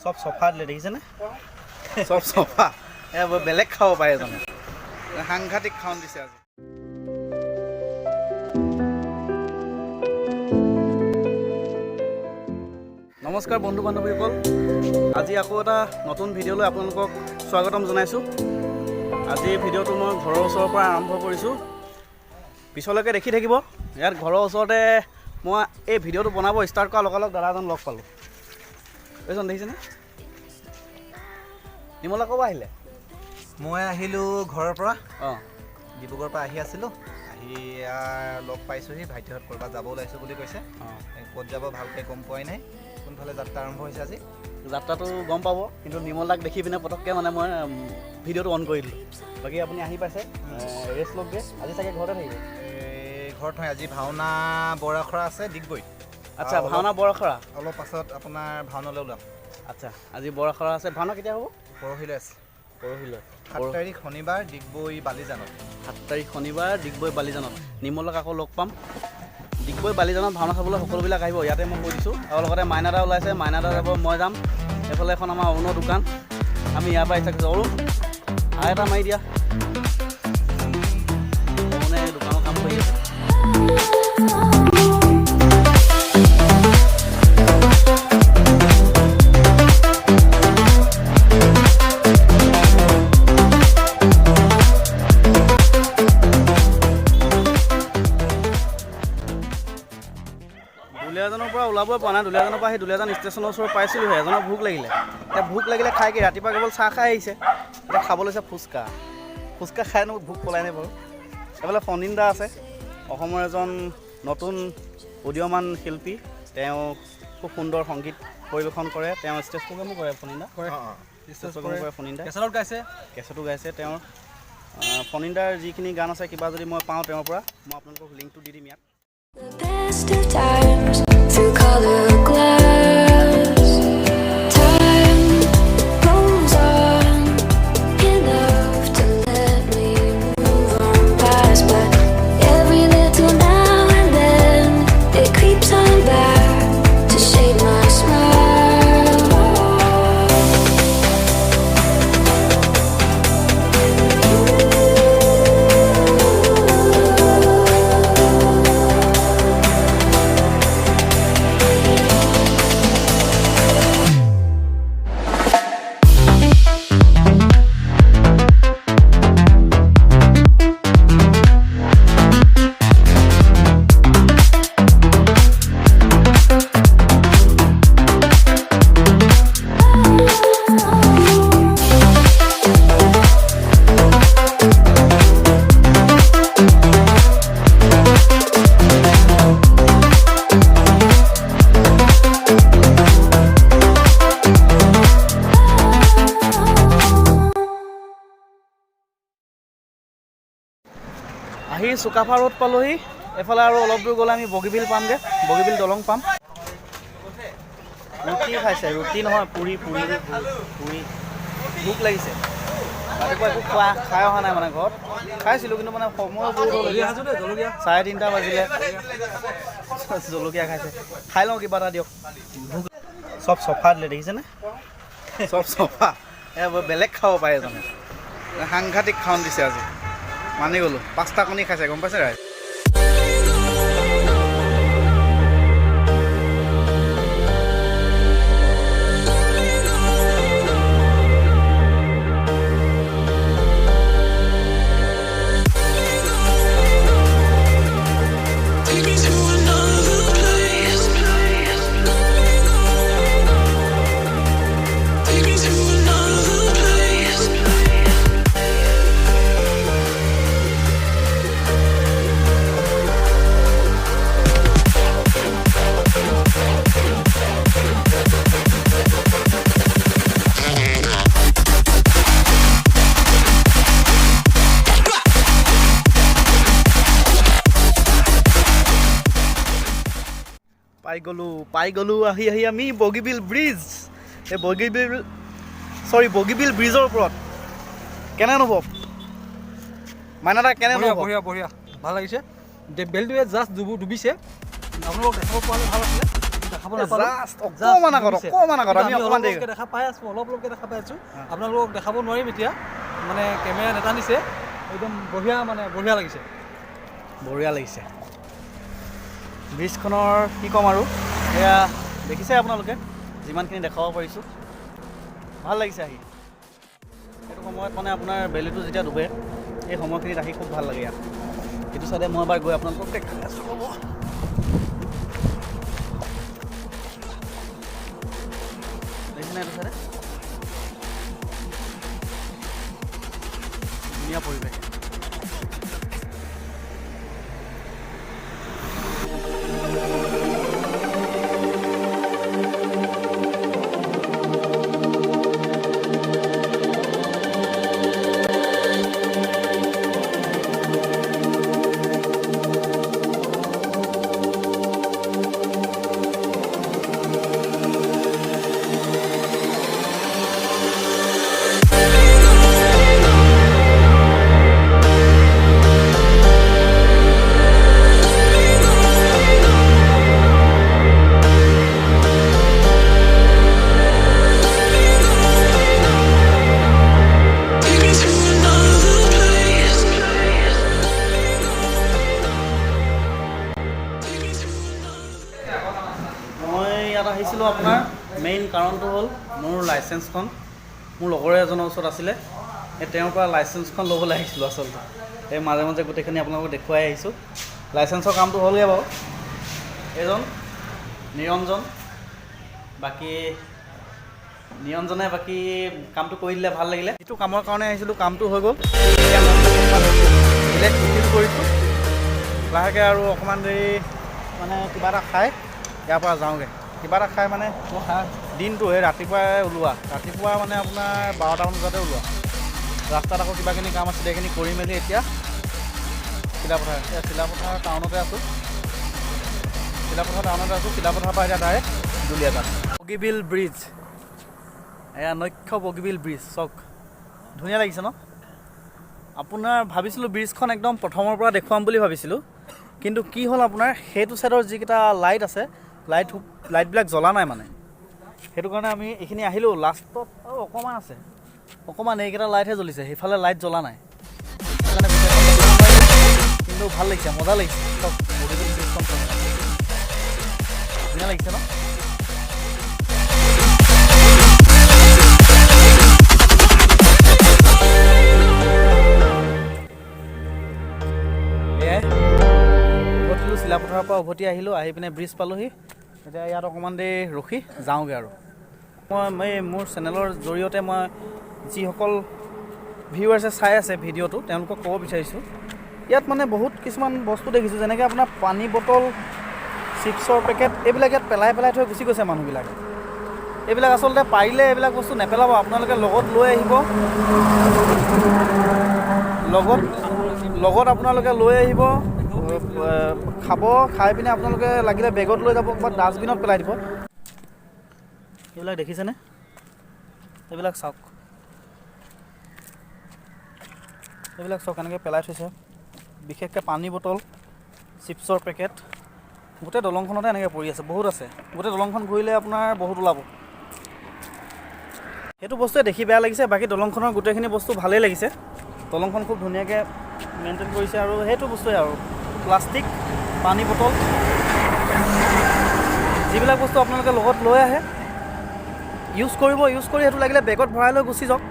সব সফা দিলে দেখিছেনে সব সফা বেলেগ খাব পাৰে জানো সাংঘাতিক খাওন দিছে আজি নমস্কাৰ বন্ধু বান্ধৱীসকল আজি আকৌ এটা নতুন ভিডিঅ'লৈ আপোনালোকক স্বাগতম জনাইছোঁ আজি ভিডিঅ'টো মই ঘৰৰ ওচৰৰ পৰা আৰম্ভ কৰিছোঁ পিছলৈকে দেখি থাকিব ইয়াত ঘৰৰ ওচৰতে মই এই ভিডিঅ'টো বনাব ষ্টাৰ্ট কৰাৰ লগে লগে দাদাজন লগ পালোঁ এইজন দেখিছেনে নিমলা ক'ব আহিলে মই আহিলোঁ ঘৰৰ পৰা অঁ ডিব্ৰুগড়ৰ পৰা আহি আছিলোঁ আহি লগ পাইছোঁহি ভাইটিহঁত ক'ৰবাত যাব ওলাইছোঁ বুলি কৈছে ক'ত যাব ভালকৈ গম পোৱাই নাই কোনফালে যাত্ৰা আৰম্ভ হৈছে আজি যাত্ৰাটো গম পাব কিন্তু নিমলাক দেখি পিনে পটককৈ মানে মই ভিডিঅ'টো অন কৰি দিলোঁ বাকী আপুনি আহি পাইছে ৰেষ্ট লওকগৈ আজি চাগে ঘৰতে থাকিব ঘৰত হয় আজি ভাওনা বৰ আখৰা আছে ডিগবৈত আচ্ছা ভাওনা বৰ আখৰা অলপ পাছত আপোনাৰ ভাওনালৈ ওলাম আচ্ছা আজি বৰ আখৰা আছে ভাওনা কেতিয়া হ'ব পৰহিলৈ আছে পৰহিলৈ 7 তাৰিখ শনিবাৰ ডিগবৈ বালিজানত 7 তাৰিখ শনিবাৰ ডিগবৈ বালিজানত নিমলক আকৌ লগ পাম ডিগবৈ বালিজানত ভাওনা চাবলৈ সকলোবিলাক আহিব ইয়াতে মই কৈ দিছোঁ আৰু লগতে মাইনাদা ওলাইছে মাইনাদা যাব মই যাম এইফালে এখন আমাৰ অৰুণৰ দোকান আমি ইয়াৰ পৰা ইচ্ছা কৰিছোঁ অৰুণ আৰু এটা মাৰি দিয়া অৰুণে দোকানৰ কাম কৰি আছে দুলীয়াজানৰ পৰা ওলাবই পৰা নাই দুলীয়াজানৰ পৰা সেই দুলীয়াজান ষ্টেচনৰ ওচৰত পাইছিলোঁহে এজনৰ ভোক লাগিলে এতিয়া ভোক লাগিলে খাই কি ৰাতিপুৱা কেৱল চাহ খাই আহিছে এতিয়া খাব লৈছে ফুচকা ফুচকা খাইনো ভোক পলাই নাই বাৰু এইফালে ফণীন দা আছে অসমৰ এজন নতুন উদীয়মান শিল্পী তেওঁ খুব সুন্দৰ সংগীত পৰিৱেশন কৰে তেওঁ ষ্টেজ প্ৰগ্ৰেমো কৰে ফণীন দা ষ্টেজ প্ৰগ্ৰেম কৰে ফণীন দা কেছেটো গাইছে তেওঁৰ ফণীন দাৰ যিখিনি গান আছে কিবা যদি মই পাওঁ তেওঁৰ পৰা মই আপোনালোকক লিংকটো দি দিম ইয়াত The best of times through colored glass. Time goes on enough to let me move on past, but every little now and then it creeps on back to shade my smile. আহি Sukaphaa road পালোহি এফালে আৰু অলপ দূৰ গ'লে আমি বগীবিল পামগৈ বগীবিল দলং পাম ৰুটি খাইছে ৰুটি নহয় পুৰি পুৰি পুৰি ভোক লাগিছে ৰাতিপুৱা একো খাই অহা নাই মানে ঘৰত খাইছিলোঁ কিন্তু মানে সময় বহুত হ'ল 3:30 বাজিলে জলকীয়া খাইছে খাই লওঁ কিবা এটা দিয়ক ভোক চব চফা দিলে দেখিছেনে চব চফা বেলেগ খাব পাৰে জানো সাংঘাতিক খাওন দিছে আজি মানি গ'লোঁ 5টা কণী খাইছে গম পাইছে ৰাইজ পাই গ'লোঁ আহি আমি বগীবিল ব্ৰিজ এই বগীবিল ব্ৰিজৰ ওপৰত কেনে অনুভৱ মাইনাদা কেনে অনুভৱ বঢ়িয়া বঢ়িয়া ভাল লাগিছে বেলটোৱে জাষ্ট ডুবিছে আপোনালোকক দেখাব পোৱালে ভাল আছিলে দেখাব নাপালোঁ জাষ্ট অকণমান আগত আমি অকণমান দেৰি দেখা পাই আছোঁ অলপকে দেখা পাই আছোঁ আপোনালোকক দেখাব নোৱাৰিম এতিয়া মানে কেমেৰা নেটানিছে একদম বঢ়িয়া লাগিছে বঢ়িয়া লাগিছে ব্ৰিজখনৰ কি ক'ম আৰু এয়া দেখিছে আপোনালোকে যিমানখিনি দেখাব পাৰিছোঁ ভাল লাগিছে আহি সেইটো সময়ত মানে আপোনাৰ বেলিটো যেতিয়া ডুবে এই সময়খিনিত আহি খুব ভাল লাগে ইয়াত এইটো চাইডে মই এবাৰ গৈ আপোনালোকক দেখাই আছোঁ ৰ'ব দেখিছেনে এইটো চাইডে ধুনীয়া পৰিৱেশ আহিছিলোঁ আপোনাৰ মেইন কাৰণটো হ'ল মোৰ লাইচেঞ্চখন মোৰ লগৰ এজনৰ ওচৰত আছিলে এই তেওঁৰ পৰা লাইচেঞ্চখন ল'বলৈ আহিছিলোঁ আচলতে এই মাজে মাজে গোটেইখিনি আপোনালোকক দেখুৱাই আহিছোঁ লাইচেঞ্চৰ কামটো হ'লগৈ বাৰু এজন নিৰঞ্জন বাকী কামটো কৰি দিলে ভাল লাগিলে যিটো কামৰ কাৰণে আহিছিলোঁ কামটো হৈ গ'ল কৰিছোঁ লাহেকৈ আৰু অকণমান দেৰি মানে কিবা এটা খাই ইয়াৰ পৰা যাওঁগৈ কিবা এটা খাই মানে দিনটো সেই ৰাতিপুৱাই ওলোৱা ৰাতিপুৱা মানে আপোনাৰ 12টামান বজাতে ওলোৱা ৰাস্তাত আকৌ কিবাখিনি কাম আছে সেইখিনি কৰি মেলি এতিয়া চিলাপথাৰ টাউনতে আছোঁ চিলাপথাৰৰ পৰা এতিয়া ডাইৰেক্ট দুলীয়াজান বগীবিল ব্ৰিজ এয়া নক্ষ বগীবিল ব্ৰিজ চাওক ধুনীয়া লাগিছে ন আপোনাৰ ভাবিছিলোঁ ব্ৰিজখন একদম প্ৰথমৰ পৰা দেখুৱাম বুলি ভাবিছিলোঁ কিন্তু কি হ'ল আপোনাৰ সেইটো ছাইডৰ যিকেইটা লাইট আছে লাইটবিলাক জ্বলা নাই মানে সেইটো কাৰণে আমি এইখিনি আহিলোঁ লাষ্টত অকণমান আছে অকণমান এইকেইটা লাইটহে জ্বলিছে সেইফালে লাইট জ্বলা নাই সেইকাৰণে কিন্তু ভাল লাগিছে মজা লাগিছে চব ধুনীয়া লাগিছে ন এয়াই উভতিলোঁ চিলাপথাৰৰ পৰা উভতি আহিলোঁ আহি পিনে ব্ৰিজ পালোঁহি এতিয়া ইয়াত অকণমান দেৰি ৰখি যাওঁগৈ আৰু মই মোৰ চেনেলৰ জৰিয়তে মই যিসকল ভিউৱাৰ্ছে চাই আছে ভিডিঅ'টো তেওঁলোকক ক'ব বিচাৰিছোঁ ইয়াত মানে বহুত কিছুমান বস্তু দেখিছোঁ যেনেকৈ আপোনাৰ পানী বটল চিপছৰ পেকেট এইবিলাক ইয়াত পেলাই থৈ গুচি গৈছে মানুহবিলাকে এইবিলাক আচলতে পাৰিলে এইবিলাক বস্তু নেপেলাব আপোনালোকে লগত লৈ আহিব লগত আপোনালোকে লৈ আহিব খাব খাই পিনে আপোনালোকে লাগিলে বেগত লৈ যাব বা ডাষ্টবিনত পেলাই দিব এইবিলাক দেখিছেনে এইবিলাক চাওক এনেকৈ পেলাই থৈছে বিশেষকৈ পানী বটল চিপছৰ পেকেট গোটেই দলংখনতে এনেকৈ পৰি আছে বহুত আছে গোটেই দলংখন ঘূৰিলে আপোনাৰ বহুত ওলাব সেইটো বস্তুৱে দেখি বেয়া লাগিছে বাকী দলংখনৰ গোটেইখিনি বস্তু ভালেই লাগিছে দলংখন খুব ধুনীয়াকৈ মেইনটেইন কৰিছে আৰু সেইটো বস্তুৱে আৰু প্লাষ্টিক পানী বটল যিবিলাক বস্তু আপোনালোকে লগত লৈ আহে ইউজ কৰি সেইটো লাগিলে বেগত ভৰাই লৈ গুচি যাওক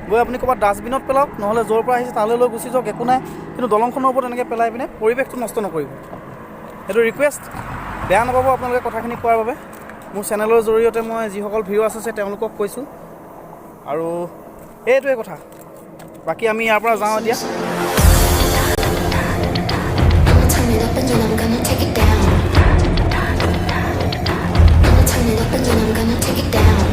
গৈ আপুনি ক'ৰবাত ডাষ্টবিনত পেলাওক নহ'লে য'ৰ পৰা আহিছে তালৈ লৈ গুচি যাওক একো নাই কিন্তু দলংখনৰ ওপৰত এনেকৈ পেলাই পিনে পৰিৱেশটো নষ্ট নকৰিব সেইটো ৰিকুৱেষ্ট বেয়া নাপাব আপোনালোকে কথাখিনি কোৱাৰ বাবে মোৰ চেনেলৰ জৰিয়তে মই যিসকল ভিউৱাৰ্ছ আছে তেওঁলোকক কৈছোঁ আৰু এইটোৱে কথা বাকী আমি ইয়াৰ পৰা যাওঁ এতিয়া Turn it up and then I'm gonna take it down. I'ma turn it up and then I'm gonna take it down.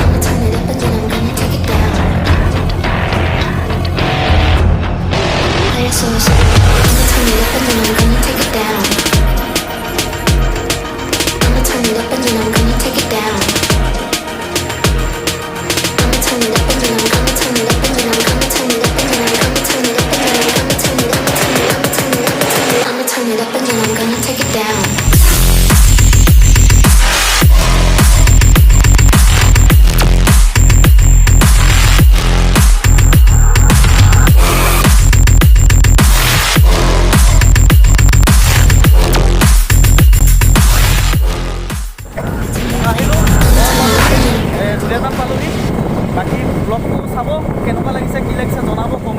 I'ma turn it up and then I'm gonna take it down. Play it so slow. I'ma turn it up and then I'm gonna take it down. I'ma turn it up and then I'm gonna take it down. I'ma turn it up and then I'm gonna turn it up and then I'm gonna turn it up and then I'm gonna turn it up and then I'm gonna turn it up.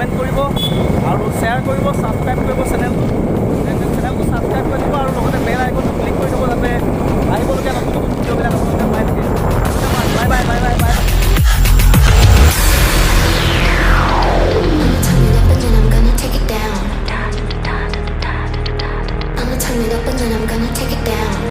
Comment কৰিব আৰু share কৰিব, subscribe কৰিব চেনেলটো subscribe কৰি দিব আৰু লগতে বেল আইকনটো click কৰি দিব যাতে আহিবলগীয়া নতুন নতুন ভিডিঅ'বিলাক আপোনালোকে